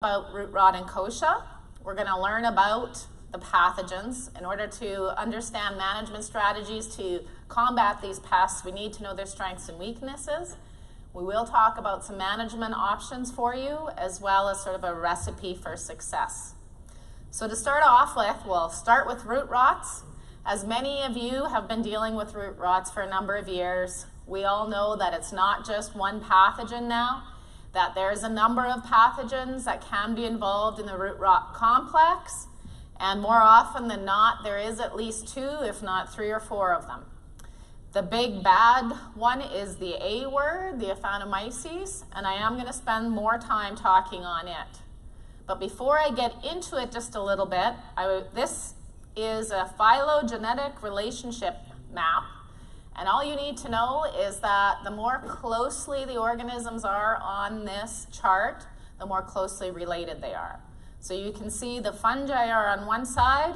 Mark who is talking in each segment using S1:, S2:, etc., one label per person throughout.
S1: About root rot and kochia. We're going to learn about the pathogens. In order to understand management strategies to combat these pests, we need to know their strengths and weaknesses. We will talk about some management options for you, as well as sort of a recipe for success. So to start off with, we'll start with root rots. As many of you have been dealing with root rots for a number of years, we all know that it's not just one pathogen now, that there's a number of pathogens that can be involved in the root rot complex, and more often than not, there is at least 2, if not 3 or 4 of them. The big bad one is the A word, the Aphanomyces, and I am going to spend more time talking on it. But before I get into it just a little bit, this is a phylogenetic relationship map. And all you need to know is that the more closely the organisms are on this chart, the more closely related they are. So you can see the fungi are on one side,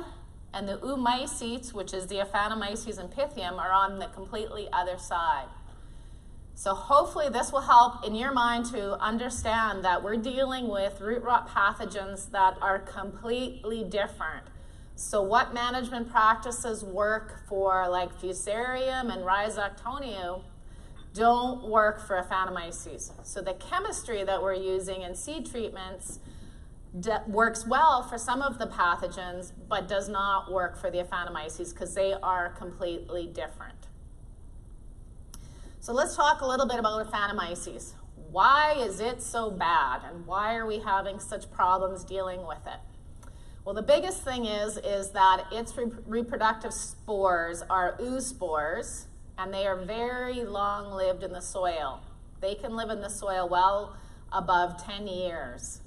S1: and the oomycetes, which is the Aphanomyces and Pythium, are on the completely other side. So hopefully this will help in your mind to understand that we're dealing with root rot pathogens that are completely different. So what management practices work for like Fusarium and Rhizoctonium don't work for Aphanomyces. So the chemistry that we're using in seed treatments works well for some of the pathogens, but does not work for the Aphanomyces because they are completely different. So let's talk a little bit about Aphanomyces. Why is it so bad, and why are we having such problems dealing with it? Well, the biggest thing is that its reproductive spores are oospores, and they are very long-lived in the soil. They can live in the soil well above 10 years.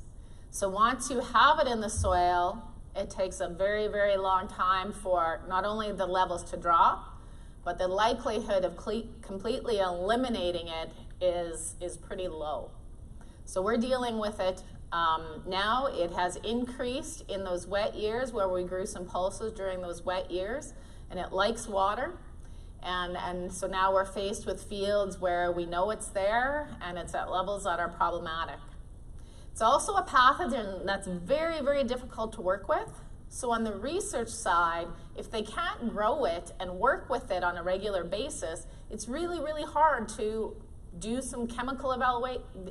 S1: So once you have it in the soil, it takes a very, very long time for not only the levels to drop, but the likelihood of completely eliminating it is pretty low. So we're dealing with it now. It has increased in those wet years where we grew some pulses during those wet years, and it likes water. And so now we're faced with fields where we know it's there and it's at levels that are problematic. It's also a pathogen that's very, very difficult to work with. So on the research side, if they can't grow it and work with it on a regular basis, it's really, really hard to do some chemical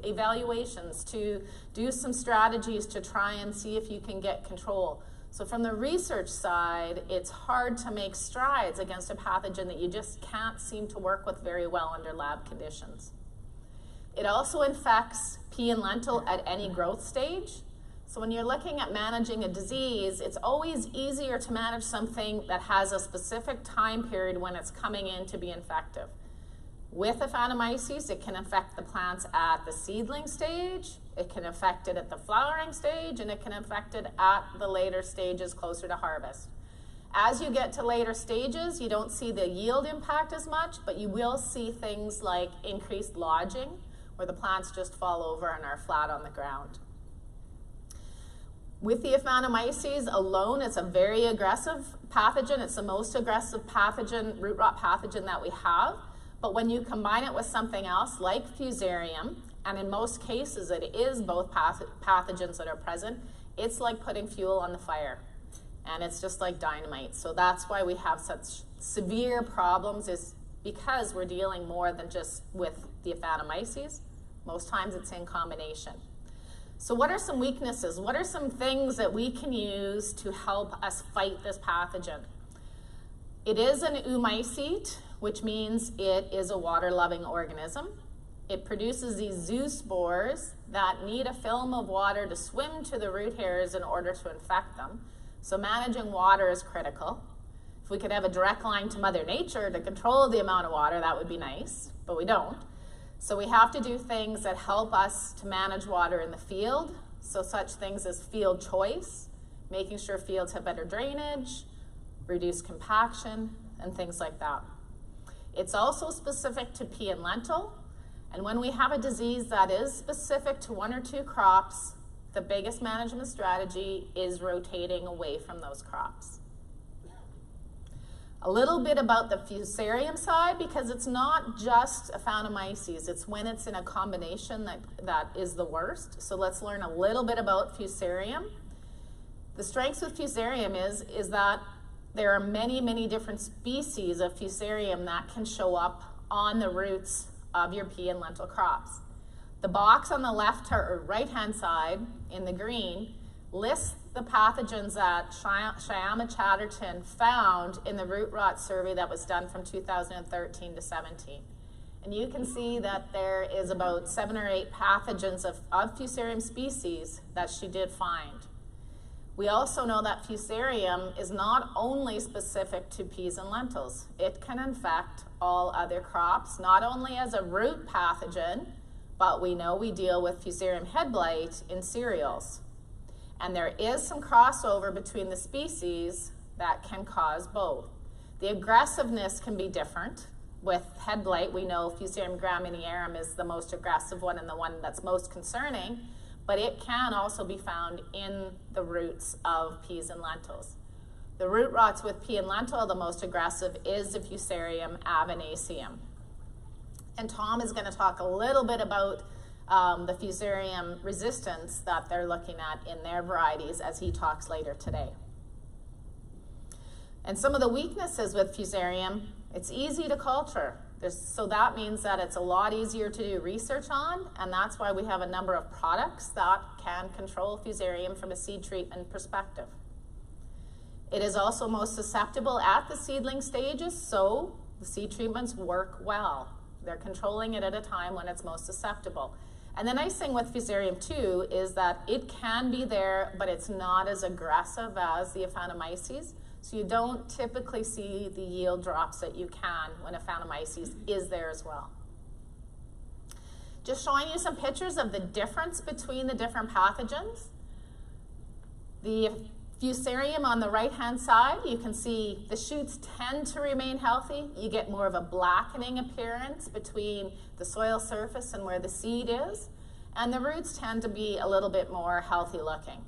S1: evaluations, to do some strategies to try and see if you can get control. So from the research side, it's hard to make strides against a pathogen that you just can't seem to work with very well under lab conditions. It also infects pea and lentil at any growth stage. So when you're looking at managing a disease, it's always easier to manage something that has a specific time period when it's coming in to be infective. With Aphanomyces, it can affect the plants at the seedling stage, it can affect it at the flowering stage, and it can affect it at the later stages closer to harvest. As you get to later stages, you don't see the yield impact as much, but you will see things like increased lodging, where the plants just fall over and are flat on the ground. With the Aphanomyces alone, it's a very aggressive pathogen. It's the most aggressive pathogen, root rot pathogen that we have. But when you combine it with something else like Fusarium, and in most cases it is both pathogens that are present, it's like putting fuel on the fire. And it's just like dynamite. So that's why we have such severe problems, is because we're dealing more than just with the Aphanomyces. Most times it's in combination. So what are some weaknesses? What are some things that we can use to help us fight this pathogen? It is an oomycete, which means it is a water-loving organism. It produces these zoospores that need a film of water to swim to the root hairs in order to infect them. So managing water is critical. If we could have a direct line to Mother Nature to control the amount of water, that would be nice, but we don't. So we have to do things that help us to manage water in the field. So such things as field choice, making sure fields have better drainage, reduced compaction, and things like that. It's also specific to pea and lentil. And when we have a disease that is specific to 1 or 2 crops, the biggest management strategy is rotating away from those crops. A little bit about the Fusarium side, because it's not just Aphanomyces, it's when it's in a combination that is the worst. So let's learn a little bit about Fusarium. The strengths with Fusarium is that there are many, many different species of Fusarium that can show up on the roots of your pea and lentil crops. The box on the left or right-hand side in the green lists the pathogens that Shyama Chatterton found in the root rot survey that was done from 2013 to 17. And you can see that there is about 7 or 8 pathogens of Fusarium species that she did find. We also know that Fusarium is not only specific to peas and lentils. It can infect all other crops, not only as a root pathogen, but we know we deal with Fusarium head blight in cereals. And there is some crossover between the species that can cause both. The aggressiveness can be different. With head blight, we know Fusarium graminearum is the most aggressive one and the one that's most concerning, but it can also be found in the roots of peas and lentils. The root rots with pea and lentil, the most aggressive is the Fusarium avinaceum. And Tom is going to talk a little bit about the Fusarium resistance that they're looking at in their varieties as he talks later today. And some of the weaknesses with Fusarium, it's easy to culture. So that means that it's a lot easier to do research on, and that's why we have a number of products that can control Fusarium from a seed treatment perspective. It is also most susceptible at the seedling stages, so the seed treatments work well. They're controlling it at a time when it's most susceptible. And the nice thing with Fusarium too is that it can be there, but it's not as aggressive as the Aphanomyces. So you don't typically see the yield drops that you can when Aphanomyces is there as well. Just showing you some pictures of the difference between the different pathogens. The Fusarium on the right-hand side, you can see the shoots tend to remain healthy. You get more of a blackening appearance between the soil surface and where the seed is. And the roots tend to be a little bit more healthy looking.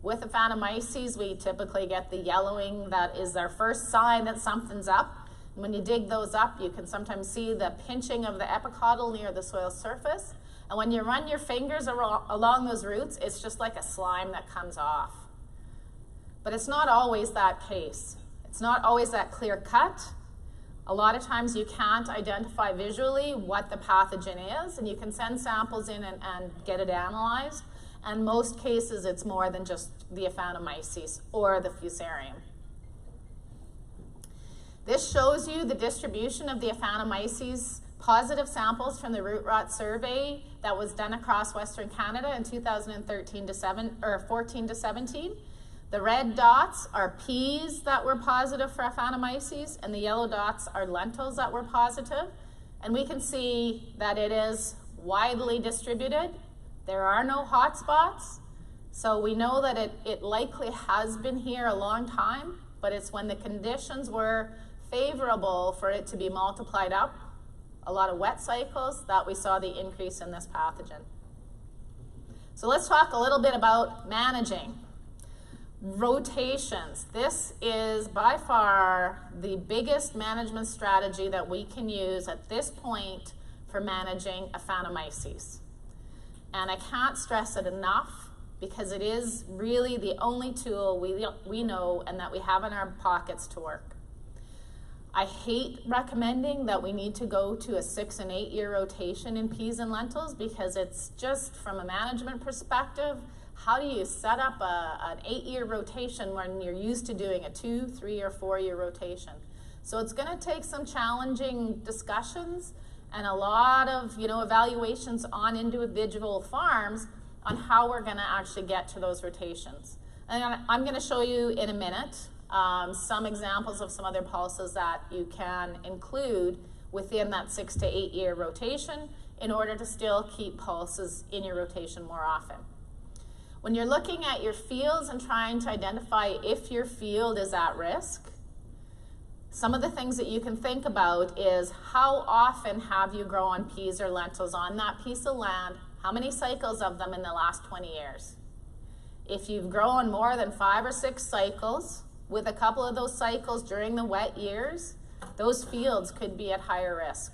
S1: With Aphanomyces, we typically get the yellowing that is our first sign that something's up. When you dig those up, you can sometimes see the pinching of the epicotyl near the soil surface. And when you run your fingers along those roots, it's just like a slime that comes off. But it's not always that case. It's not always that clear cut. A lot of times you can't identify visually what the pathogen is, and you can send samples in and get it analyzed. And most cases, it's more than just the Aphanomyces or the Fusarium. This shows you the distribution of the Aphanomyces positive samples from the root rot survey that was done across Western Canada in 2013 to 14 to 17. The red dots are peas that were positive for Aphanomyces, and the yellow dots are lentils that were positive. And we can see that it is widely distributed. There are no hot spots, so we know that it likely has been here a long time, but it's when the conditions were favorable for it to be multiplied up, a lot of wet cycles, that we saw the increase in this pathogen. So let's talk a little bit about managing. Rotations. This is by far the biggest management strategy that we can use at this point for managing Aphanomyces. And I can't stress it enough because it is really the only tool we know and that we have in our pockets to work. I hate recommending that we need to go to a 6 and 8 year rotation in peas and lentils because it's just from a management perspective, how do you set up an 8 year rotation when you're used to doing a 2, 3, or 4 year rotation? So it's going to take some challenging discussions and a lot of evaluations on individual farms on how we're going to actually get to those rotations. And I'm going to show you in a minute some examples of some other pulses that you can include within that 6 to 8 year rotation in order to still keep pulses in your rotation more often. When you're looking at your fields and trying to identify if your field is at risk, some of the things that you can think about is how often have you grown peas or lentils on that piece of land? How many cycles of them in the last 20 years? If you've grown more than 5 or 6 cycles, with a couple of those cycles during the wet years, those fields could be at higher risk.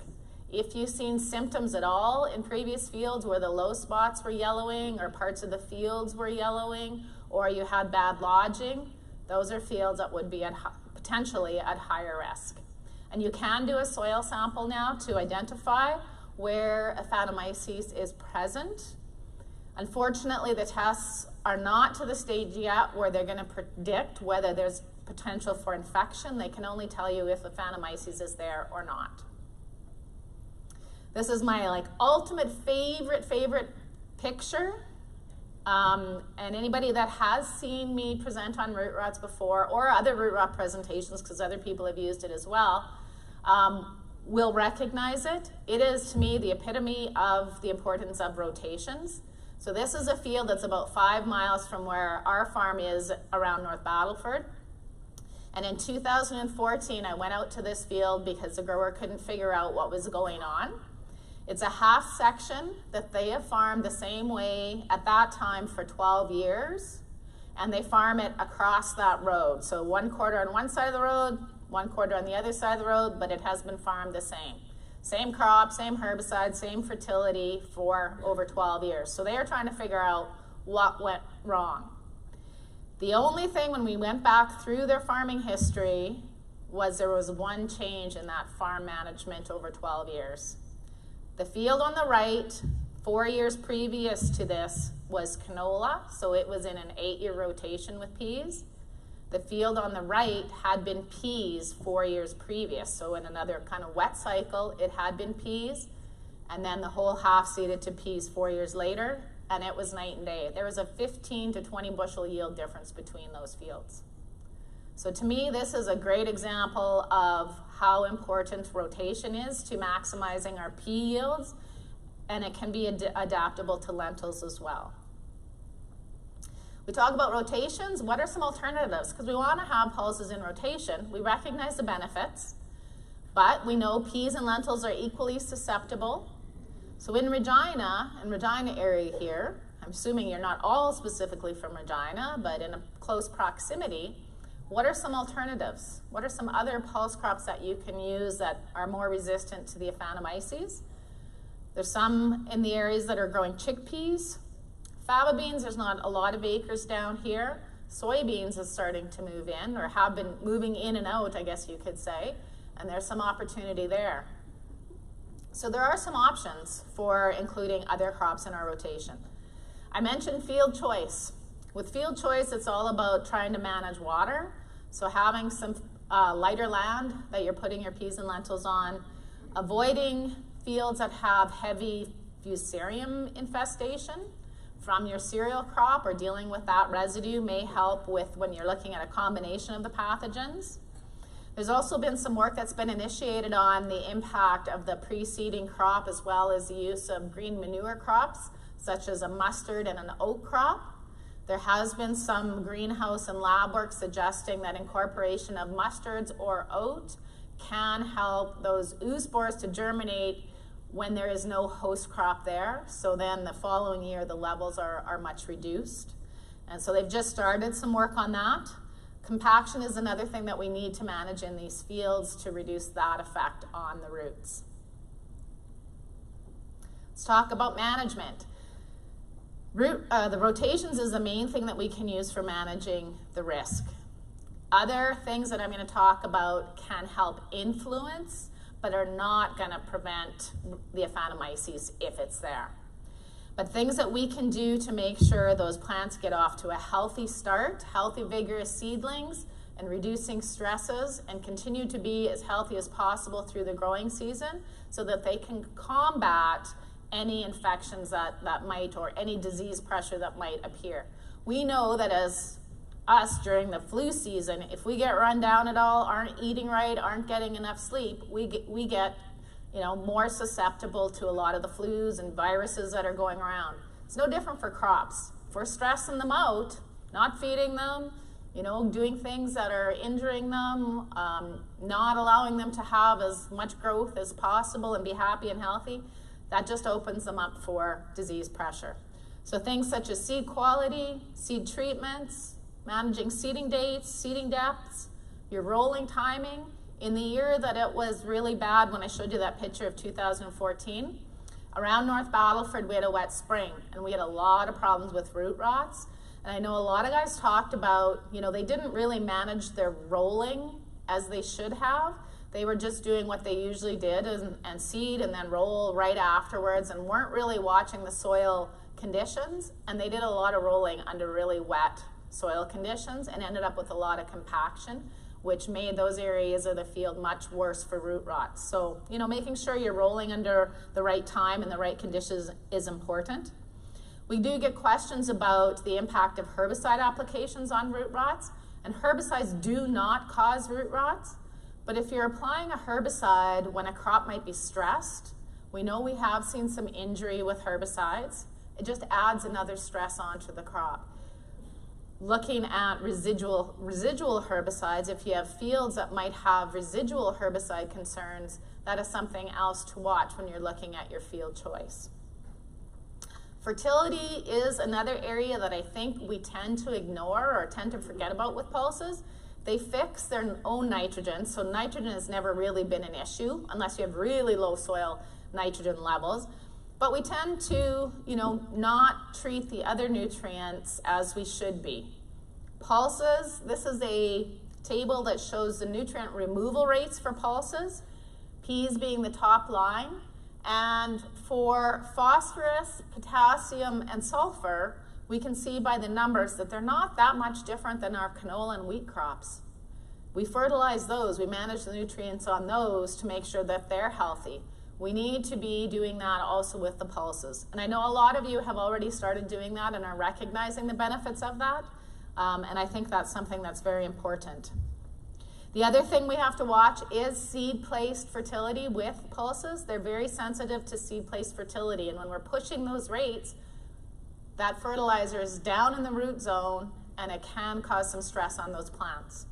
S1: If you've seen symptoms at all in previous fields where the low spots were yellowing or parts of the fields were yellowing, or you had bad lodging, those are fields that would be potentially at higher risk. And you can do a soil sample now to identify where Aphanomyces is present. Unfortunately, the tests are not to the stage yet where they're going to predict whether there's potential for infection. They can only tell you if Aphanomyces is there or not. This is my ultimate favorite picture. And anybody that has seen me present on root rots before, or other root rot presentations, because other people have used it as well, will recognize it. It is, to me, the epitome of the importance of rotations. So this is a field that's about 5 miles from where our farm is around North Battleford. And in 2014, I went out to this field because the grower couldn't figure out what was going on. It's a half section that they have farmed the same way at that time for 12 years, and they farm it across that road. So 1/4 on one side of the road, 1/4 on the other side of the road, but it has been farmed the same. Same crop, same herbicide, same fertility for over 12 years. So they are trying to figure out what went wrong. The only thing when we went back through their farming history was there was one change in that farm management over 12 years. The field on the right, 4 years previous to this, was canola, so it was in an 8-year rotation with peas. The field on the right had been peas 4 years previous, so in another kind of wet cycle, it had been peas, and then the whole half seeded to peas 4 years later, and it was night and day. There was a 15 to 20 bushel yield difference between those fields. So to me, this is a great example of how important rotation is to maximizing our pea yields, and it can be adaptable to lentils as well. We talk about rotations. What are some alternatives? Because we want to have pulses in rotation. We recognize the benefits, but we know peas and lentils are equally susceptible. So in Regina area here, I'm assuming you're not all specifically from Regina, but in a close proximity, what are some alternatives? What are some other pulse crops that you can use that are more resistant to the Aphanomyces? There's some in the areas that are growing chickpeas. Faba beans, there's not a lot of acres down here. Soybeans is starting to move in, or have been moving in and out, I guess you could say, and there's some opportunity there. So there are some options for including other crops in our rotation. I mentioned field choice. With field choice, it's all about trying to manage water. So having some lighter land that you're putting your peas and lentils on, avoiding fields that have heavy fusarium infestation from your cereal crop, or dealing with that residue may help with when you're looking at a combination of the pathogens. There's also been some work that's been initiated on the impact of the preceding crop, as well as the use of green manure crops, such as a mustard and an oat crop. There has been some greenhouse and lab work suggesting that incorporation of mustards or oat can help those oospores to germinate when there is no host crop there. So then the following year, the levels are much reduced. And so they've just started some work on that. Compaction is another thing that we need to manage in these fields to reduce that effect on the roots. Let's talk about management. The rotations is the main thing that we can use for managing the risk. Other things that I'm going to talk about can help influence, but are not going to prevent the Aphanomyces if it's there. But things that we can do to make sure those plants get off to a healthy start, healthy, vigorous seedlings, and reducing stresses, and continue to be as healthy as possible through the growing season so that they can combat any infections that might, or any disease pressure that might appear. We know that as us during the flu season, if we get run down at all, aren't eating right, aren't getting enough sleep, we get more susceptible to a lot of the flus and viruses that are going around. It's no different for crops. If we're stressing them out, not feeding them, doing things that are injuring them, not allowing them to have as much growth as possible and be happy and healthy, that just opens them up for disease pressure. So things such as seed quality, seed treatments, managing seeding dates, seeding depths, your rolling timing. In the year that it was really bad, when I showed you that picture of 2014, around North Battleford we had a wet spring and we had a lot of problems with root rots. And I know a lot of guys talked about, you know, they didn't really manage their rolling as they should have. They were just doing what they usually did and seed and then roll right afterwards and weren't really watching the soil conditions. And they did a lot of rolling under really wet soil conditions and ended up with a lot of compaction, which made those areas of the field much worse for root rot. So, you know, making sure you're rolling under the right time and the right conditions is important. We do get questions about the impact of herbicide applications on root rots, and herbicides do not cause root rots, but if you're applying a herbicide when a crop might be stressed, we know we have seen some injury with herbicides. It just adds another stress onto the crop. Looking at residual herbicides, if you have fields that might have residual herbicide concerns, that is something else to watch when you're looking at your field choice. Fertility is another area that I think we tend to ignore or tend to forget about with pulses. They fix their own nitrogen, so nitrogen has never really been an issue unless you have really low soil nitrogen levels. But we tend to, you know, not treat the other nutrients as we should be. Pulses, this is a table that shows the nutrient removal rates for pulses, P's being the top line. And for phosphorus, potassium, and sulfur, we can see by the numbers that they're not that much different than our canola and wheat crops. We fertilize those, we manage the nutrients on those to make sure that they're healthy. We need to be doing that also with the pulses. And I know a lot of you have already started doing that and are recognizing the benefits of that. And I think that's something that's very important. The other thing we have to watch is seed-placed fertility with pulses. They're very sensitive to seed-placed fertility. And when we're pushing those rates, that fertilizer is down in the root zone and it can cause some stress on those plants.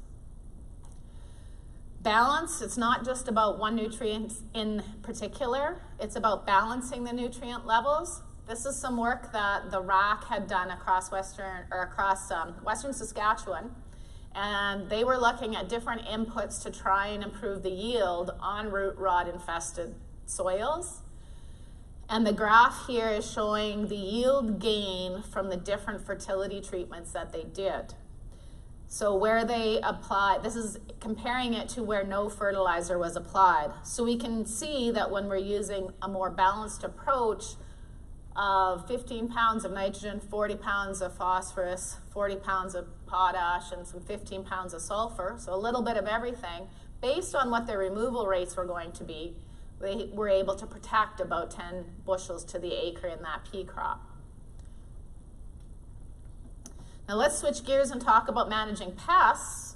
S1: Balance, it's not just about one nutrient in particular, it's about balancing the nutrient levels. This is some work that the RAC had done across western Saskatchewan, and they were looking at different inputs to try and improve the yield on root rot infested soils. And the graph here is showing the yield gain from the different fertility treatments that they did. So where they applied, this is comparing it to where no fertilizer was applied. So we can see that when we're using a more balanced approach of 15 pounds of nitrogen, 40 pounds of phosphorus, 40 pounds of potash, and some 15 pounds of sulfur, so a little bit of everything, based on what their removal rates were going to be, they were able to protect about 10 bushels to the acre in that pea crop. Now let's switch gears and talk about managing pests,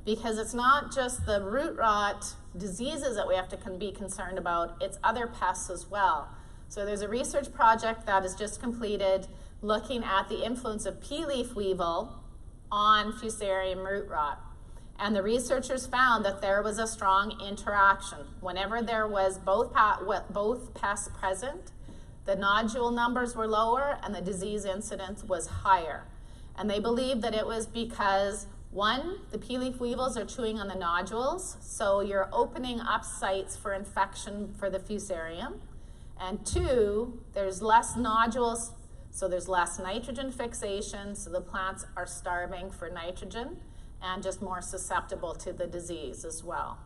S1: because it's not just the root rot diseases that we have to be concerned about, it's other pests as well. So there's a research project that is just completed looking at the influence of pea leaf weevil on fusarium root rot. And the researchers found that there was a strong interaction. Whenever there was both pests present, the nodule numbers were lower and the disease incidence was higher. And they believe that it was because, one, the pea leaf weevils are chewing on the nodules, so you're opening up sites for infection for the fusarium. And two, there's less nodules, so there's less nitrogen fixation, so the plants are starving for nitrogen and just more susceptible to the disease as well.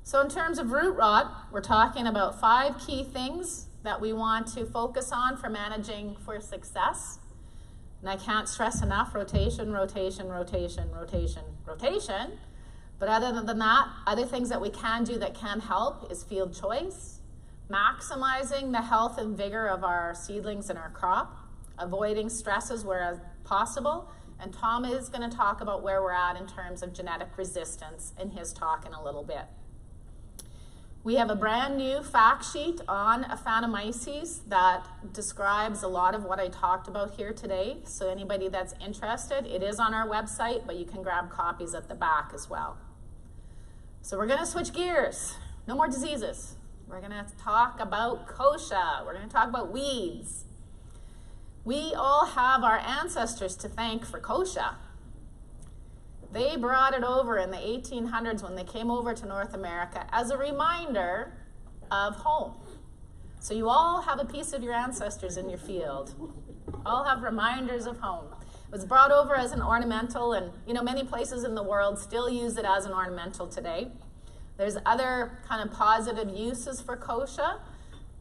S1: So in terms of root rot, we're talking about 5 key things that we want to focus on for managing for success. And I can't stress enough, rotation, rotation, rotation, rotation, rotation. But other than that, other things that we can do that can help is field choice, maximizing the health and vigor of our seedlings and our crop, avoiding stresses where possible, and Tom is going to talk about where we're at in terms of genetic resistance in his talk in a little bit. We have a brand new fact sheet on Aphanomyces that describes a lot of what I talked about here today. So anybody that's interested, it is on our website, but you can grab copies at the back as well. So we're going to switch gears. No more diseases. We're going to talk about kochia. We're going to talk about weeds. We all have our ancestors to thank for kochia. They brought it over in the 1800s when they came over to North America as a reminder of home. So you all have a piece of your ancestors in your field. All have reminders of home. It was brought over as an ornamental, and many places in the world still use it as an ornamental today. There's other kind of positive uses for kochia.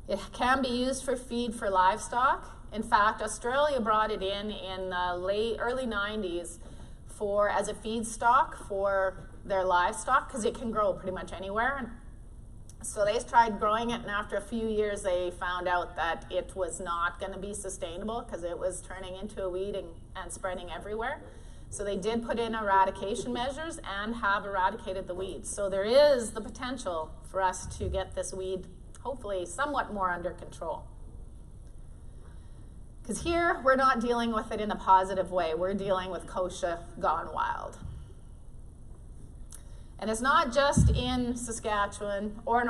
S1: It can be used for feed for livestock. In fact, Australia brought it in the early 90s as a feedstock for their livestock, because it can grow pretty much anywhere. So they tried growing it, and after a few years they found out that it was not going to be sustainable because it was turning into a weed and spreading everywhere. So they did put in eradication measures and have eradicated the weeds. So there is the potential for us to get this weed hopefully somewhat more under control. Because here we're not dealing with it in a positive way. We're dealing with kochia gone wild. And it's not just in Saskatchewan or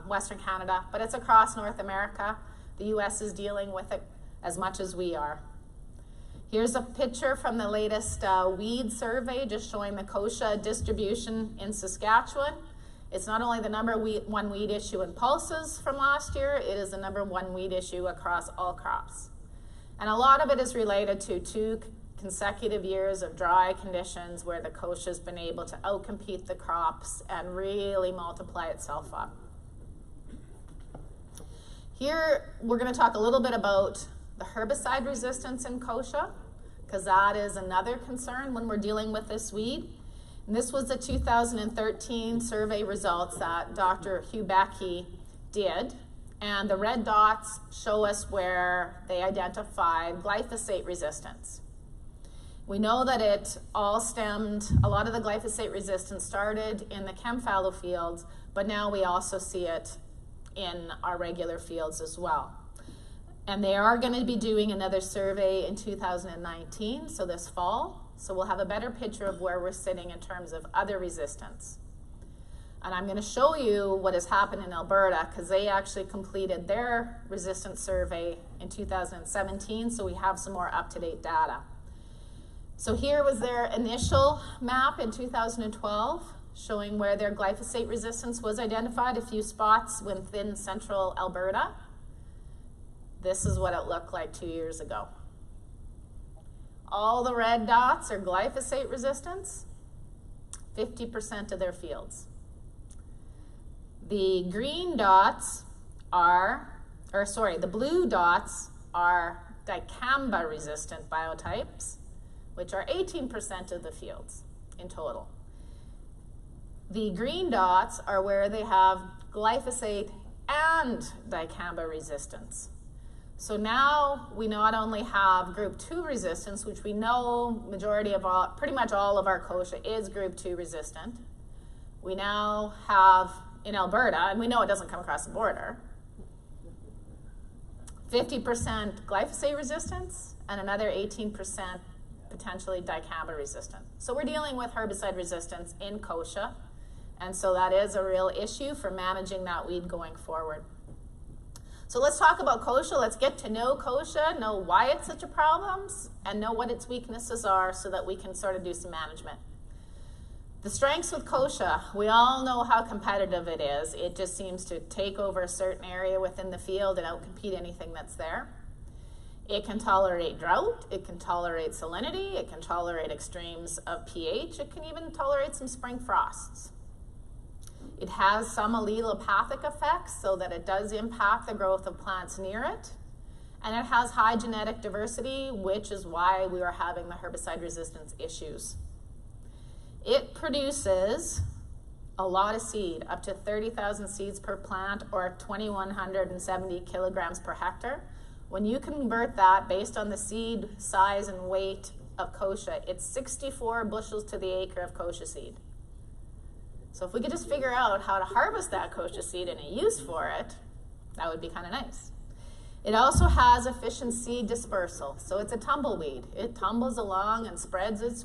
S1: Western Canada, but it's across North America. The US is dealing with it as much as we are. Here's a picture from the latest weed survey just showing the kochia distribution in Saskatchewan. It's not only the #1 weed issue in pulses from last year, it is the #1 weed issue across all crops. And a lot of it is related to 2 consecutive years of dry conditions where the kochia has been able to outcompete the crops and really multiply itself up. Here we're going to talk a little bit about the herbicide resistance in kochia, because that is another concern when we're dealing with this weed. And this was the 2013 survey results that Dr. Hugh Becky did. And the red dots show us where they identified glyphosate resistance. We know that a lot of the glyphosate resistance started in the chem fallow fields, but now we also see it in our regular fields as well. And they are going to be doing another survey in 2019, so this fall. So we'll have a better picture of where we're sitting in terms of other resistance. And I'm going to show you what has happened in Alberta, because they actually completed their resistance survey in 2017, so we have some more up-to-date data. So here was their initial map in 2012, showing where their glyphosate resistance was identified, a few spots within central Alberta. This is what it looked like 2 years ago. All the red dots are glyphosate resistance, 50% of their fields. The blue dots are dicamba resistant biotypes, which are 18% of the fields in total. The green dots are where they have glyphosate and dicamba resistance. So now we not only have group 2 resistance, which we know pretty much all of our kochia is group 2 resistant. We now have in Alberta, and we know it doesn't come across the border, 50% glyphosate resistance and another 18% potentially dicamba resistant. So we're dealing with herbicide resistance in kochia, and so that is a real issue for managing that weed going forward. So let's talk about kochia. Let's get to know kochia, know why it's such a problem, and know what its weaknesses are so that we can sort of do some management. The strengths with kochia, we all know how competitive it is. It just seems to take over a certain area within the field and outcompete anything that's there. It can tolerate drought, it can tolerate salinity, it can tolerate extremes of pH, it can even tolerate some spring frosts. It has some allelopathic effects so that it does impact the growth of plants near it. And it has high genetic diversity, which is why we are having the herbicide resistance issues. It produces a lot of seed, up to 30,000 seeds per plant or 2,170 kilograms per hectare. When you convert that based on the seed size and weight of kochia, it's 64 bushels to the acre of kochia seed. So if we could just figure out how to harvest that kochia seed and a use for it, that would be kind of nice. It also has efficient seed dispersal, so it's a tumbleweed. It tumbles along and spreads its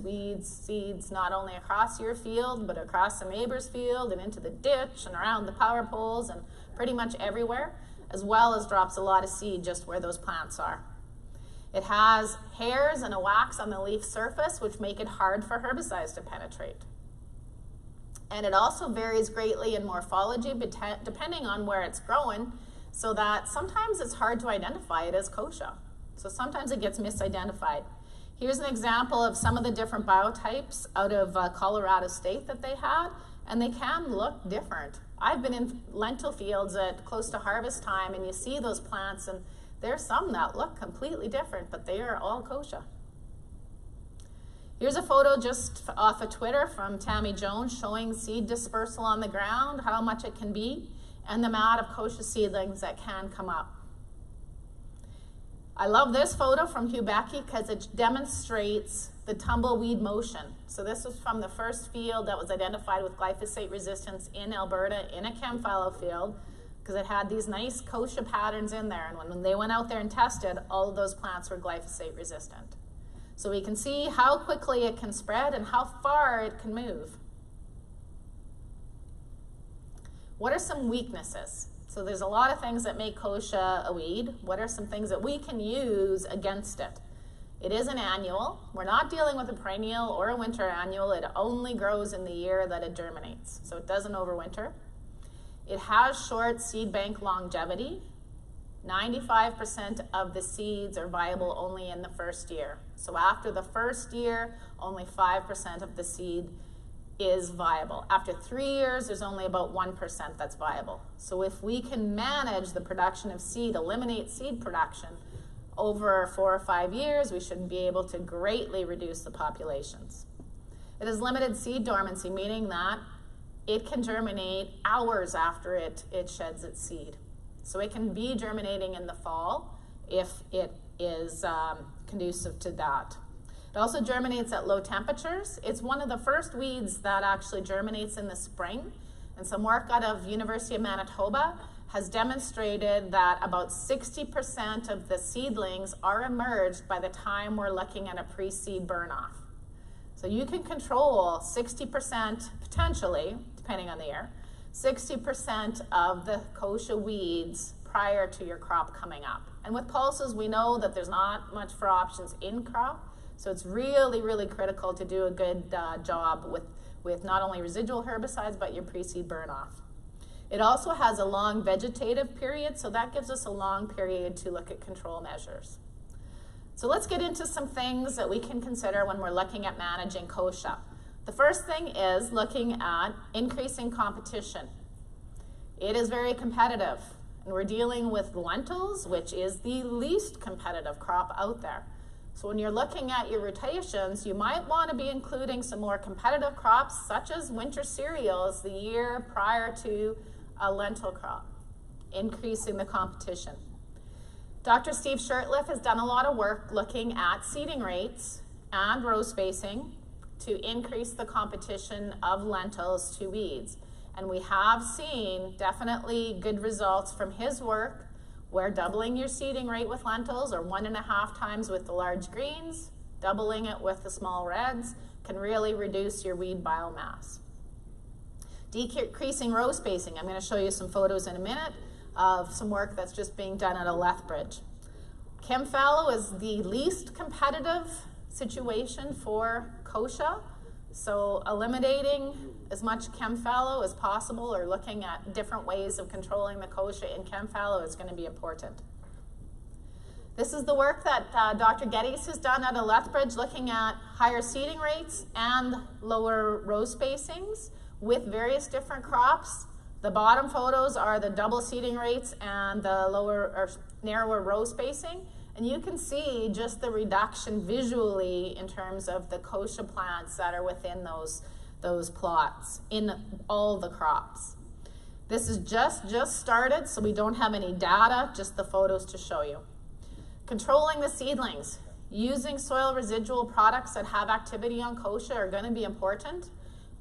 S1: seeds not only across your field, but across the neighbor's field and into the ditch and around the power poles and pretty much everywhere, as well as drops a lot of seed just where those plants are. It has hairs and a wax on the leaf surface, which make it hard for herbicides to penetrate. And it also varies greatly in morphology depending on where it's growing, so that sometimes it's hard to identify it as kochia. So sometimes it gets misidentified. Here's an example of some of the different biotypes out of Colorado State that they had, and they can look different. I've been in lentil fields at close to harvest time, and you see those plants, and there's some that look completely different, but they are all kochia. Here's a photo just off of Twitter from Tammy Jones showing seed dispersal on the ground, how much it can be, and the amount of kochia seedlings that can come up. I love this photo from Hugh Becky because it demonstrates the tumbleweed motion. So this was from the first field that was identified with glyphosate resistance in Alberta in a chem-fallow field, because it had these nice kochia patterns in there. And when they went out there and tested, all of those plants were glyphosate resistant. So we can see how quickly it can spread and how far it can move. What are some weaknesses? So there's a lot of things that make kochia a weed. What are some things that we can use against it? It is an annual. We're not dealing with a perennial or a winter annual. It only grows in the year that it germinates, so it doesn't overwinter. It has short seed bank longevity. 95% of the seeds are viable only in the first year. So after the first year, only 5% of the seed is viable. After 3 years, there's only about 1% that's viable. So if we can manage the production of seed, eliminate seed production over 4 or 5 years, we should be able to greatly reduce the populations. It has limited seed dormancy, meaning that it can germinate hours after it sheds its seed. So it can be germinating in the fall if it is conducive to that. It also germinates at low temperatures. It's one of the first weeds that actually germinates in the spring. And some work out of University of Manitoba has demonstrated that about 60% of the seedlings are emerged by the time we're looking at a pre-seed burn-off. So you can control 60%, potentially, depending on the year, 60% of the kochia weeds prior to your crop coming up. And with pulses, we know that there's not much for options in crop. So it's really, really critical to do a good job with not only residual herbicides, but your pre-seed burn-off. It also has a long vegetative period, so that gives us a long period to look at control measures. So let's get into some things that we can consider when we're looking at managing kochia. The first thing is looking at increasing competition. It is very competitive, and we're dealing with lentils, which is the least competitive crop out there. So when you're looking at your rotations, you might want to be including some more competitive crops, such as winter cereals, the year prior to a lentil crop, increasing the competition. Dr. Steve Sherrilyn has done a lot of work looking at seeding rates and row spacing to increase the competition of lentils to weeds. And we have seen definitely good results from his work, where doubling your seeding rate with lentils, or 1.5 times with the large greens, doubling it with the small reds, can really reduce your weed biomass. Decreasing row spacing. I'm going to show you some photos in a minute of some work that's just being done at a Lethbridge. Chem-fallow is the least competitive situation for kochia, so eliminating as much chem-fallow as possible, or looking at different ways of controlling the kochia in chem-fallow, is going to be important. This is the work that Dr. Geddes has done at a Lethbridge, looking at higher seeding rates and lower row spacings with various different crops. The bottom photos are the double seeding rates and the lower or narrower row spacing. And you can see just the reduction visually in terms of the kochia plants that are within those plots in all the crops. This is just started, so we don't have any data, just the photos to show you. Controlling the seedlings. Using soil residual products that have activity on kochia are going to be important.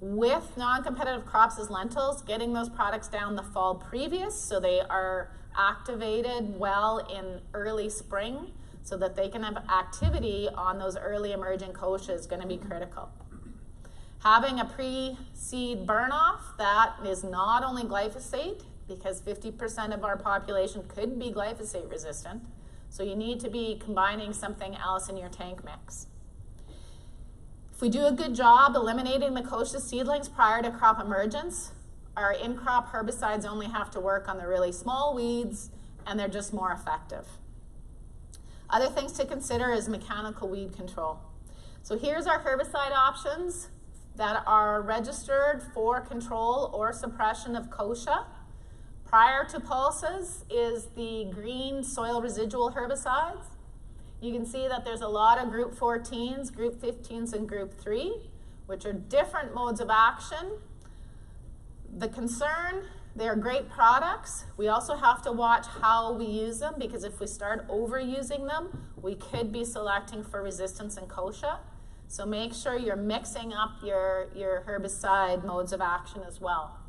S1: With non-competitive crops as lentils, getting those products down the fall previous so they are activated well in early spring so that they can have activity on those early emerging kochia is going to be critical. Having a pre-seed burn-off that is not only glyphosate, because 50% of our population could be glyphosate resistant. So you need to be combining something else in your tank mix. If we do a good job eliminating the kochia seedlings prior to crop emergence, our in-crop herbicides only have to work on the really small weeds, and they're just more effective. Other things to consider is mechanical weed control. So here's our herbicide options that are registered for control or suppression of kochia. Prior to pulses is the green soil residual herbicides. You can see that there's a lot of group 14s, group 15s, and group 3, which are different modes of action. The concern, they're great products. We also have to watch how we use them, because if we start overusing them, we could be selecting for resistance in kochia. So make sure you're mixing up your herbicide modes of action as well.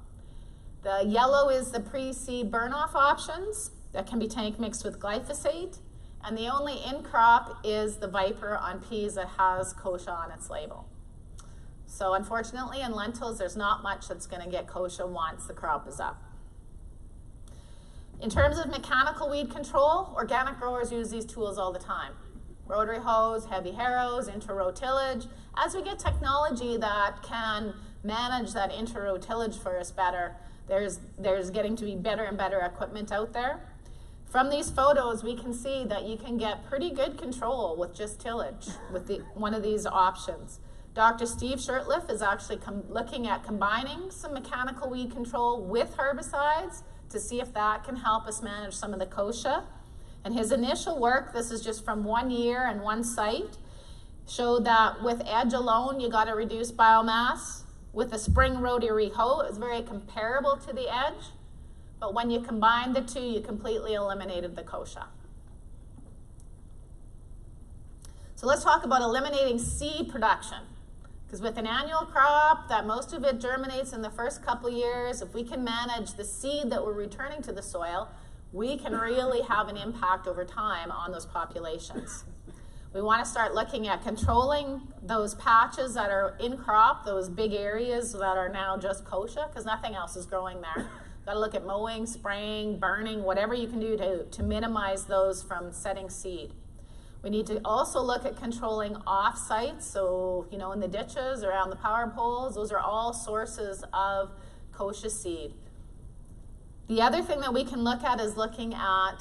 S1: The yellow is the pre-seed burn-off options that can be tank mixed with glyphosate. And the only in-crop is the Viper on peas that has kochia on its label. So unfortunately, in lentils, there's not much that's going to get kochia once the crop is up. In terms of mechanical weed control, organic growers use these tools all the time. Rotary hoes, heavy harrows, inter-row tillage. As we get technology that can manage that inter-row tillage for us better, there's getting to be better and better equipment out there. From these photos, we can see that you can get pretty good control with just tillage with one of these options. Dr. Steve Sherrilyn is actually looking at combining some mechanical weed control with herbicides to see if that can help us manage some of the kochia. And his initial work, this is just from 1 year and one site, showed that with edge alone, you got to reduce biomass. With a spring rotary hoe, it was very comparable to the edge. But when you combine the two, you completely eliminated the kochia. So let's talk about eliminating seed production. Because with an annual crop, that most of it germinates in the first couple years, if we can manage the seed that we're returning to the soil, we can really have an impact over time on those populations. We want to start looking at controlling those patches that are in crop, those big areas that are now just kochia, because nothing else is growing there. Got to look at mowing, spraying, burning, whatever you can do to minimize those from setting seed. We need to also look at controlling off-sites, so in the ditches, around the power poles, those are all sources of kochia seed. The other thing that we can look at is looking at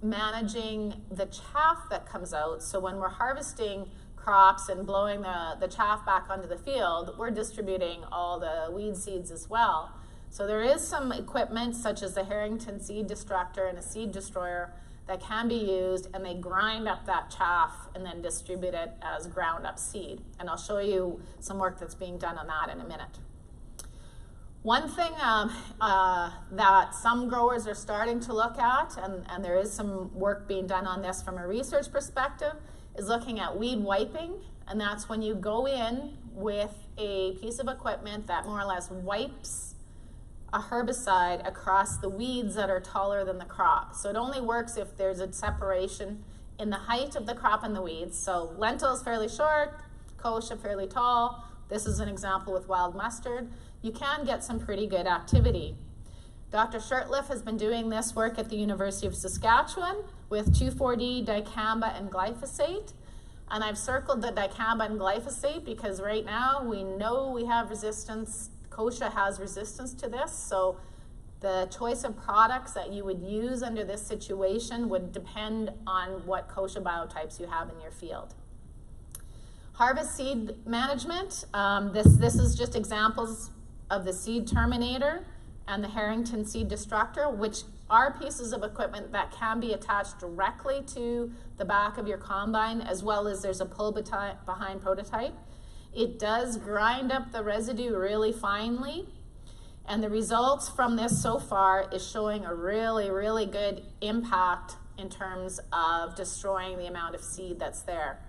S1: managing the chaff that comes out. So when we're harvesting crops and blowing the chaff back onto the field, we're distributing all the weed seeds as well. So there is some equipment such as the Harrington seed destructor and a seed destroyer that can be used, and they grind up that chaff and then distribute it as ground up seed. And I'll show you some work that's being done on that in a minute. One thing that some growers are starting to look at, and there is some work being done on this from a research perspective, is looking at weed wiping. And that's when you go in with a piece of equipment that more or less wipes a herbicide across the weeds that are taller than the crop. So it only works if there's a separation in the height of the crop and the weeds. So lentils fairly short, kochia fairly tall. This is an example with wild mustard. You can get some pretty good activity. Dr. Sherrilyn has been doing this work at the University of Saskatchewan with 2,4-D, dicamba, and glyphosate. And I've circled the dicamba and glyphosate because right now we know we have resistance. Kochia has resistance to this, so the choice of products that you would use under this situation would depend on what kochia biotypes you have in your field. Harvest seed management. This is just examples of the seed terminator and the Harrington seed destructor, which are pieces of equipment that can be attached directly to the back of your combine, as well as there's a pull behind prototype. It does grind up the residue really finely, and the results from this so far is showing a really, really good impact in terms of destroying the amount of seed that's there.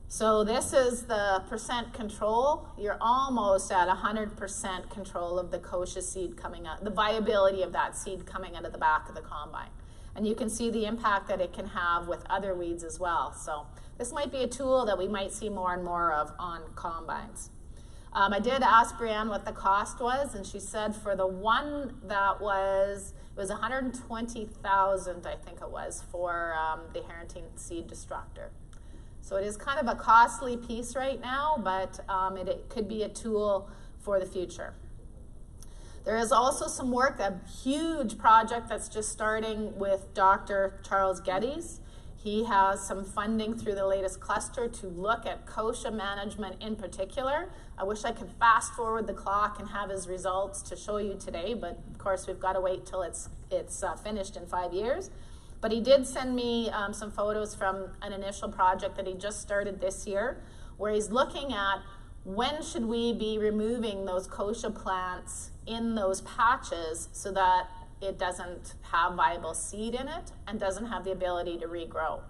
S1: So this is the percent control. You're almost at 100% control of the kochia seed coming out, the viability of that seed coming out of the back of the combine. And you can see the impact that it can have with other weeds as well. So this might be a tool that we might see more and more of on combines. I did ask Brianne what the cost was, and she said for the one that was It was 120,000, I think it was, for the Harrington seed destructor. So it is kind of a costly piece right now, but it could be a tool for the future. There is also some work, a huge project that's just starting with Dr. Charles Geddes. He has some funding through the latest cluster to look at kochia management in particular. I wish I could fast forward the clock and have his results to show you today, but of course we've got to wait till it's finished in 5 years. But he did send me some photos from an initial project that he just started this year, where he's looking at when should we be removing those kochia plants in those patches so that it doesn't have viable seed in it and doesn't have the ability to regrow.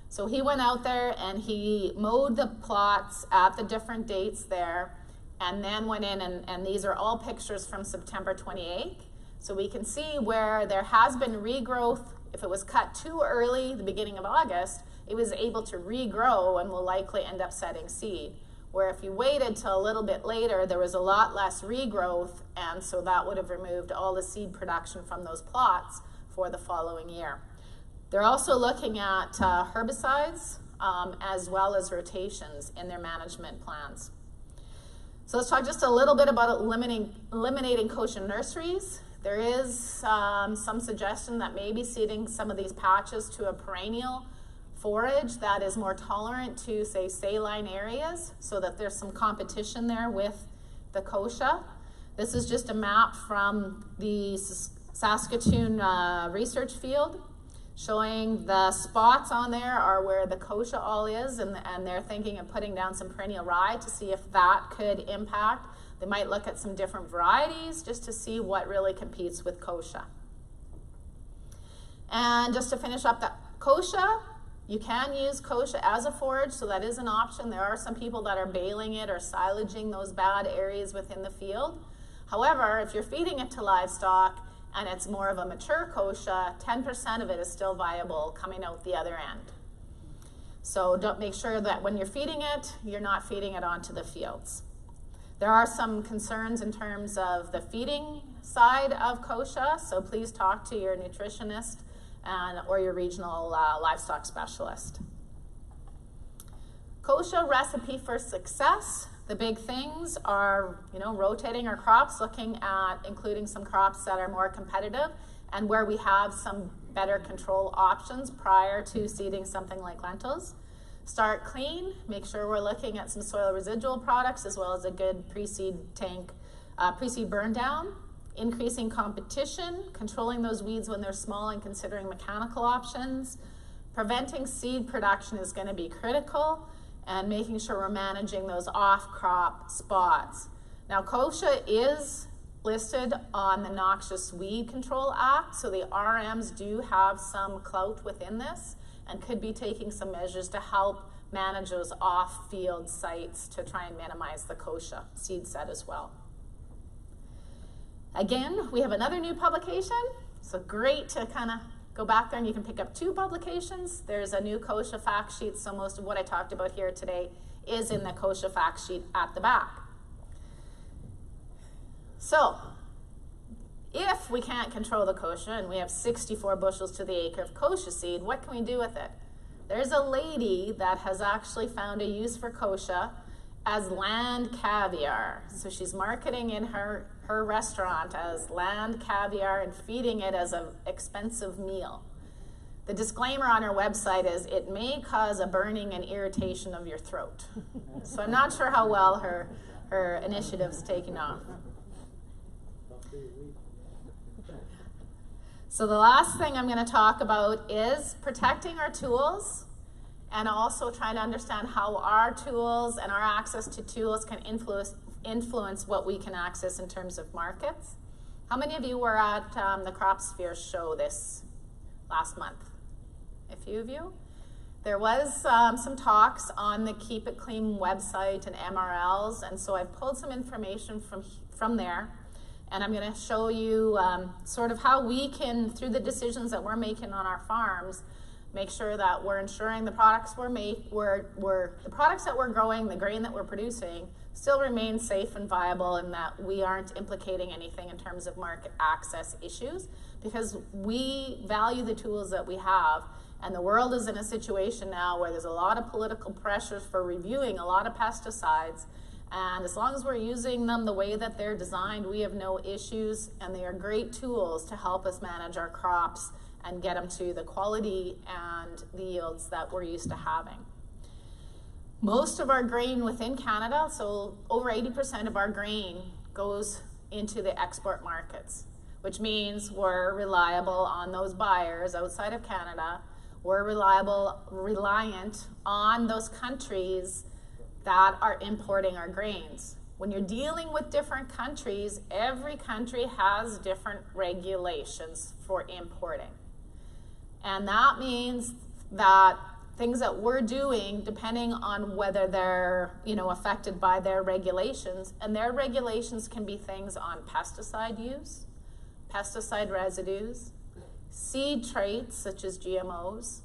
S1: So he went out there and he mowed the plots at the different dates there, and then went in, and these are all pictures from September 28th. So we can see where there has been regrowth. If it was cut too early, the beginning of August, it was able to regrow and will likely end up setting seed. Where if you waited till a little bit later, there was a lot less regrowth, and so that would have removed all the seed production from those plots for the following year. They're also looking at herbicides as well as rotations in their management plans. So let's talk just a little bit about eliminating kochia nurseries. There is some suggestion that maybe seeding some of these patches to a perennial forage that is more tolerant to, say, saline areas, so that there's some competition there with the kochia. This is just a map from the Saskatchewan research field, showing the spots on there are where the kochia all is, and they're thinking of putting down some perennial rye to see if that could impact. They might look at some different varieties just to see what really competes with kochia. And just to finish up the kochia, you can use kochia as a forage, so that is an option. There are some people that are baling it or silaging those bad areas within the field. However, if you're feeding it to livestock and it's more of a mature kochia, 10% of it is still viable coming out the other end. So don't make sure that when you're feeding it, you're not feeding it onto the fields. There are some concerns in terms of the feeding side of kochia, so please talk to your nutritionist or your regional livestock specialist. Kochia recipe for success. The big things are, rotating our crops, looking at including some crops that are more competitive and where we have some better control options prior to seeding something like lentils. Start clean, make sure we're looking at some soil residual products as well as a good pre-seed tank, pre-seed burn down. Increasing competition, controlling those weeds when they're small and considering mechanical options. Preventing seed production is going to be critical, and making sure we're managing those off-crop spots. Now, kochia is listed on the Noxious Weed Control Act, so the RMs do have some clout within this and could be taking some measures to help manage those off-field sites to try and minimize the kochia seed set as well. Again, we have another new publication, so great to kind of go back there and you can pick up 2 publications. There's a new kochia fact sheet, so most of what I talked about here today is in the kochia fact sheet at the back. So, if we can't control the kochia and we have 64 bushels to the acre of kochia seed, what can we do with it? There's a lady that has actually found a use for kochia as land caviar. So she's marketing in her restaurant as land caviar and feeding it as an expensive meal. The disclaimer on her website is it may cause a burning and irritation of your throat. So I'm not sure how well her initiative's taking off. So the last thing I'm going to talk about is protecting our tools and also trying to understand how our tools and our access to tools can influence what we can access in terms of markets. How many of you were at the Crop Sphere show this last month? A few of you? There was some talks on the Keep It Clean website and MRLs, and so I've pulled some information from there, and I'm going to show you sort of how we can, through the decisions that we're making on our farms, make sure that we're ensuring the products the products that we're growing, the grain that we're producing, still remain safe and viable, and that we aren't implicating anything in terms of market access issues, because we value the tools that we have. And the world is in a situation now where there's a lot of political pressures for reviewing a lot of pesticides. And as long as we're using them the way that they're designed, we have no issues, and they are great tools to help us manage our crops and get them to the quality and the yields that we're used to having. Most of our grain within Canada, so over 80% of our grain goes into the export markets, which means we're reliable on those buyers outside of Canada. We're reliant on those countries that are importing our grains. When you're dealing with different countries, every country has different regulations for importing. And that means that things that we're doing, depending on whether they're affected by their regulations, and their regulations can be things on pesticide use, pesticide residues, seed traits such as GMOs,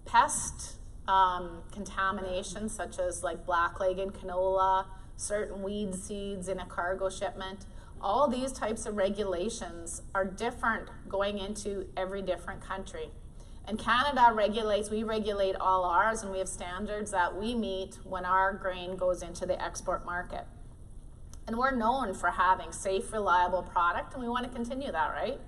S1: pest contamination such as like blackleg in canola, certain weed seeds in a cargo shipment. All these types of regulations are different going into every different country. And Canada we regulate all ours, and we have standards that we meet when our grain goes into the export market. And we're known for having safe, reliable product, and we want to continue that, right?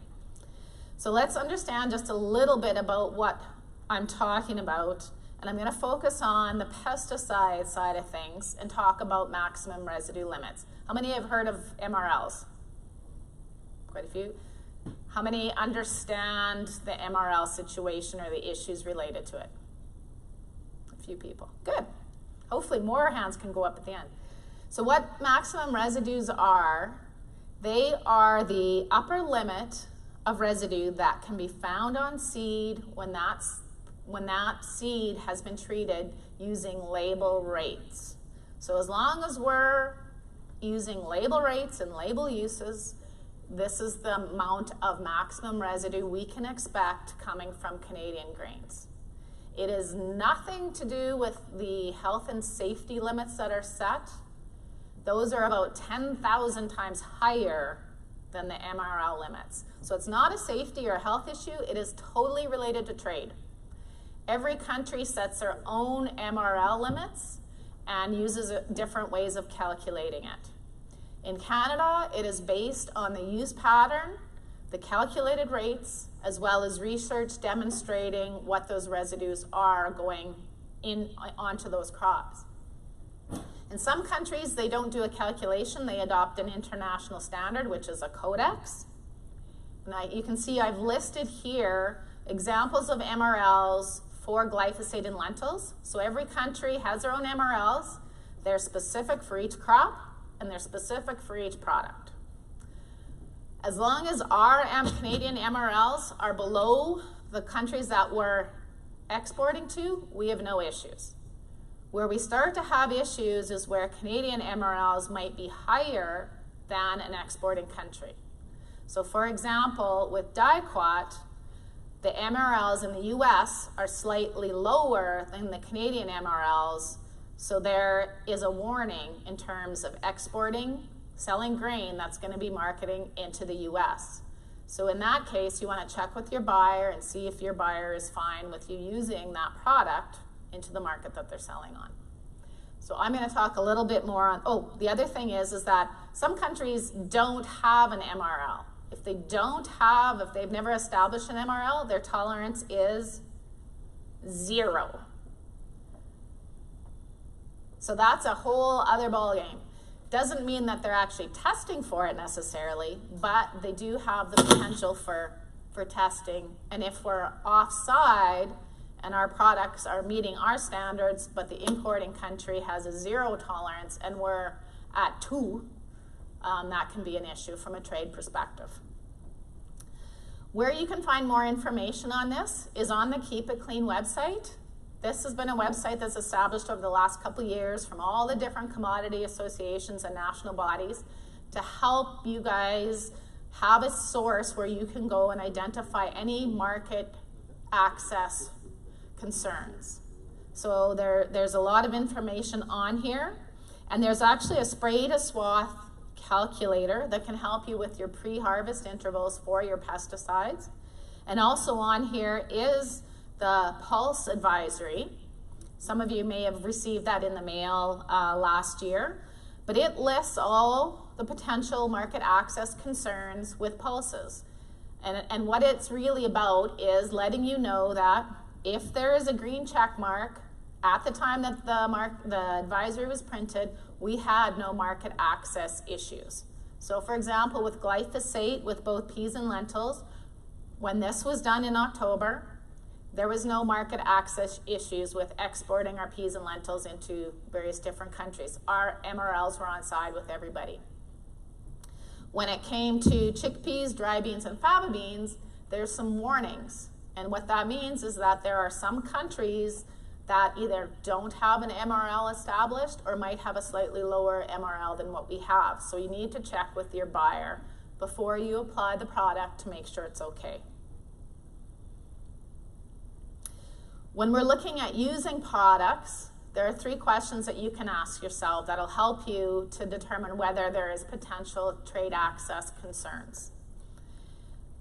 S1: So let's understand just a little bit about what I'm talking about, and I'm going to focus on the pesticide side of things and talk about maximum residue limits. How many have heard of MRLs? Quite a few. How many understand the MRL situation or the issues related to it? A few people. Good. Hopefully more hands can go up at the end. So what maximum residues are, they are the upper limit of residue that can be found on seed when that seed has been treated using label rates. So as long as we're using label rates and label uses, this is the amount of maximum residue we can expect coming from Canadian grains. It is nothing to do with the health and safety limits that are set. Those are about 10,000 times higher than the MRL limits. So it's not a safety or health issue, it is totally related to trade. Every country sets their own MRL limits and uses different ways of calculating it. In Canada, it is based on the use pattern, the calculated rates, as well as research demonstrating what those residues are going onto those crops. In some countries, they don't do a calculation, they adopt an international standard, which is a codex. Now you can see I've listed here examples of MRLs for glyphosate in lentils. So every country has their own MRLs. They're specific for each crop, and they're specific for each product. As long as our Canadian MRLs are below the countries that we're exporting to, we have no issues. Where we start to have issues is where Canadian MRLs might be higher than an exporting country. So for example, with dicot, the MRLs in the US are slightly lower than the Canadian MRLs, so there is a warning in terms of exporting, selling grain that's going to be marketing into the US. So in that case, you want to check with your buyer and see if your buyer is fine with you using that product into the market that they're selling on. So I'm going to talk a little bit more on, the other thing is that some countries don't have an MRL. If they've never established an MRL, their tolerance is 0. So that's a whole other ballgame. Doesn't mean that they're actually testing for it necessarily, but they do have the potential for testing. And if we're offside and our products are meeting our standards, but the importing country has a 0 tolerance and we're at 2, that can be an issue from a trade perspective. Where you can find more information on this is on the Keep It Clean website. This has been a website that's established over the last couple years from all the different commodity associations and national bodies to help you guys have a source where you can go and identify any market access concerns. So there's a lot of information on here, and there's actually a spray to swath calculator that can help you with your pre-harvest intervals for your pesticides. And also on here is the Pulse advisory. Some of you may have received that in the mail last year, but it lists all the potential market access concerns with pulses. And what it's really about is letting you know that if there is a green check mark at the time that the advisory was printed, we had no market access issues. So for example, with glyphosate, with both peas and lentils, when this was done in October, there was no market access issues with exporting our peas and lentils into various different countries. Our MRLs were on side with everybody. When it came to chickpeas, dry beans, and faba beans, there's some warnings. And what that means is that there are some countries that either don't have an MRL established or might have a slightly lower MRL than what we have. So you need to check with your buyer before you apply the product to make sure it's okay. When we're looking at using products, there are 3 questions that you can ask yourself that'll help you to determine whether there is potential trade access concerns.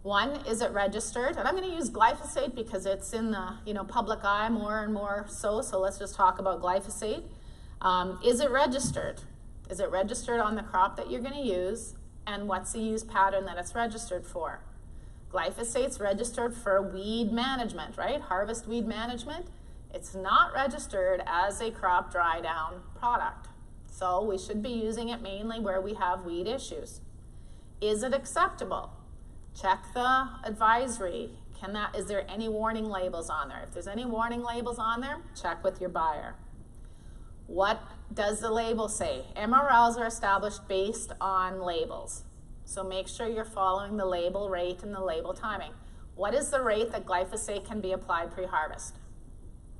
S1: 1, is it registered? And I'm going to use glyphosate because it's in the public eye more and more so let's just talk about glyphosate. Is it registered? Is it registered on the crop that you're going to use? And what's the use pattern that it's registered for? Glyphosate's registered for weed management, right? Harvest weed management. It's not registered as a crop dry down product. So we should be using it mainly where we have weed issues. Is it acceptable? Check the advisory. Is there any warning labels on there? If there's any warning labels on there, check with your buyer. What does the label say? MRLs are established based on labels. So make sure you're following the label rate and the label timing. What is the rate that glyphosate can be applied pre-harvest?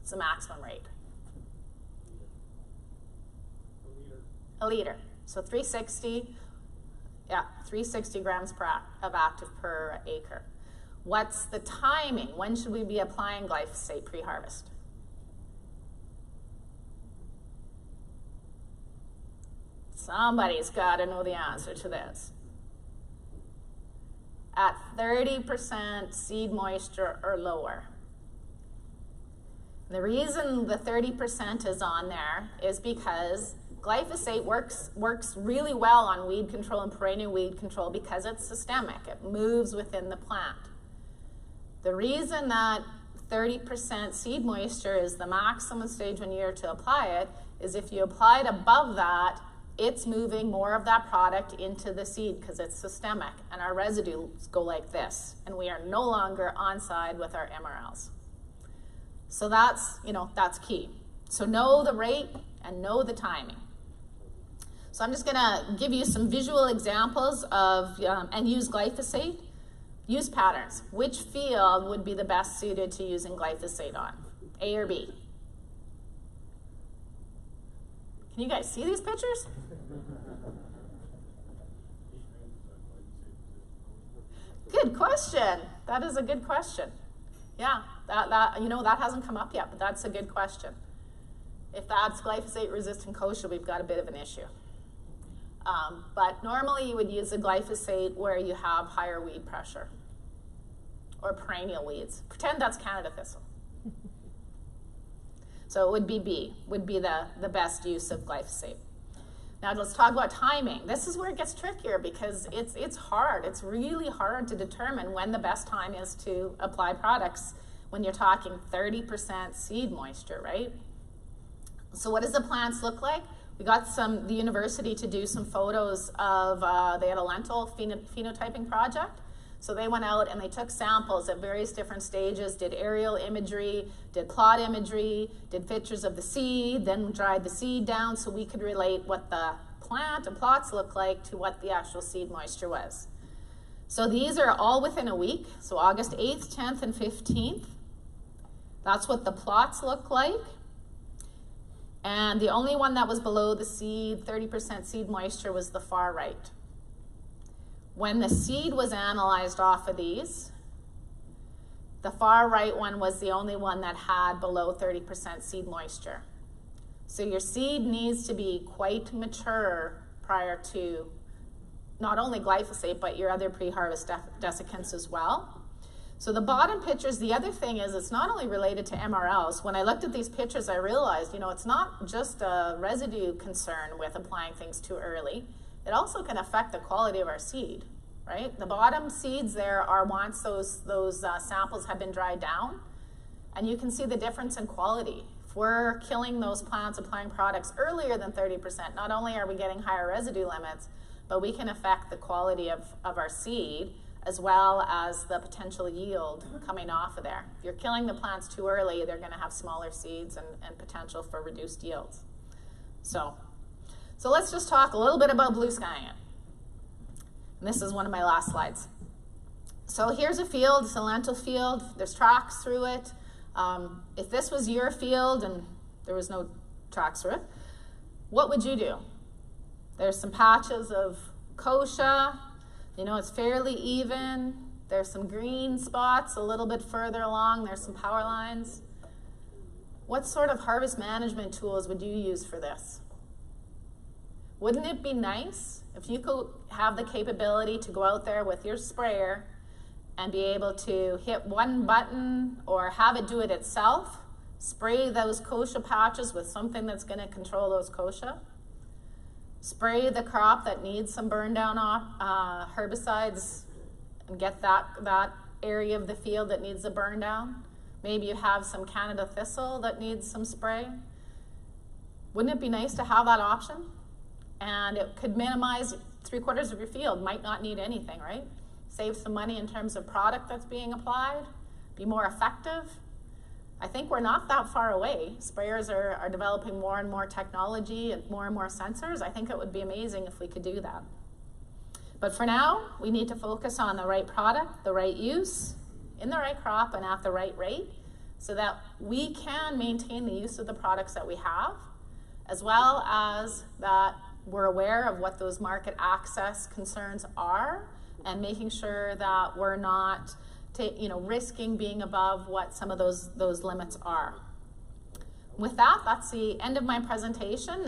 S1: It's the maximum rate. A liter. So 360 grams of active per acre. What's the timing? When should we be applying glyphosate pre-harvest? Somebody's got to know the answer to this. At 30% seed moisture or lower. The reason the 30% is on there is because glyphosate works really well on weed control and perennial weed control because it's systemic. It moves within the plant. The reason that 30% seed moisture is the maximum stage when you're to apply it is if you apply it above that, it's moving more of that product into the seed because it's systemic, and our residues go like this, and we are no longer on side with our MRLs. So that's key. So know the rate and know the timing. So I'm just gonna give you some visual examples of, and use glyphosate. Use patterns. Which field would be the best suited to using glyphosate on? A or B? Can you guys see these pictures? Good question. That is a good question. Yeah, that hasn't come up yet, but that's a good question. If that's glyphosate-resistant kochia, we've got a bit of an issue. But normally you would use a glyphosate where you have higher weed pressure or perennial weeds. Pretend that's Canada thistle. So it would be B, would be the best use of glyphosate. Now let's talk about timing. This is where it gets trickier because it's hard. It's really hard to determine when the best time is to apply products when you're talking 30% seed moisture, right? So what does the plants look like? We got the university to do some photos of, they had a lentil phenotyping project. So they went out and they took samples at various different stages, did aerial imagery, did plot imagery, did pictures of the seed, then dried the seed down so we could relate what the plant and plots look like to what the actual seed moisture was. So these are all within a week, so August 8th, 10th, and 15th. That's what the plots look like. And the only one that was below the seed, 30% seed moisture, was the far right. When the seed was analyzed off of these, The far right one was the only one that had below 30% seed moisture. So your seed needs to be quite mature prior to not only glyphosate, but your other pre-harvest desiccants as well. So the bottom pictures, the other thing is it's not only related to MRLs. When I looked at these pictures, I realized, it's not just a residue concern with applying things too early. It also can affect the quality of our seed, right? The bottom seeds there are once those samples have been dried down, and you can see the difference in quality. If we're killing those plants, applying products earlier than 30%, not only are we getting higher residue limits, but we can affect the quality of our seed as well as the potential yield coming off of there. If you're killing the plants too early, they're going to have smaller seeds and potential for reduced yields. So let's just talk a little bit about blue skying it. And this is one of my last slides. So here's a field, it's a lentil field. There's tracks through it. If this was your field and there was no tracks through it, what would you do? There's some patches of kochia. It's fairly even. There's some green spots a little bit further along. There's some power lines. What sort of harvest management tools would you use for this? Wouldn't it be nice if you could have the capability to go out there with your sprayer and be able to hit one button or have it do it itself, spray those kochia patches with something that's going to control those kochia, spray the crop that needs some burn down herbicides and get that area of the field that needs a burn down. Maybe you have some Canada thistle that needs some spray. Wouldn't it be nice to have that option? And it could minimize 3/4 of your field, might not need anything, right? Save some money in terms of product that's being applied, be more effective. I think we're not that far away. Sprayers are developing more and more technology and more sensors. I think it would be amazing if we could do that. But for now, we need to focus on the right product, the right use, in the right crop and at the right rate, so that we can maintain the use of the products that we have, as well as that we're aware of what those market access concerns are, and making sure that we're not risking being above what some of those limits are. With that, that's the end of my presentation.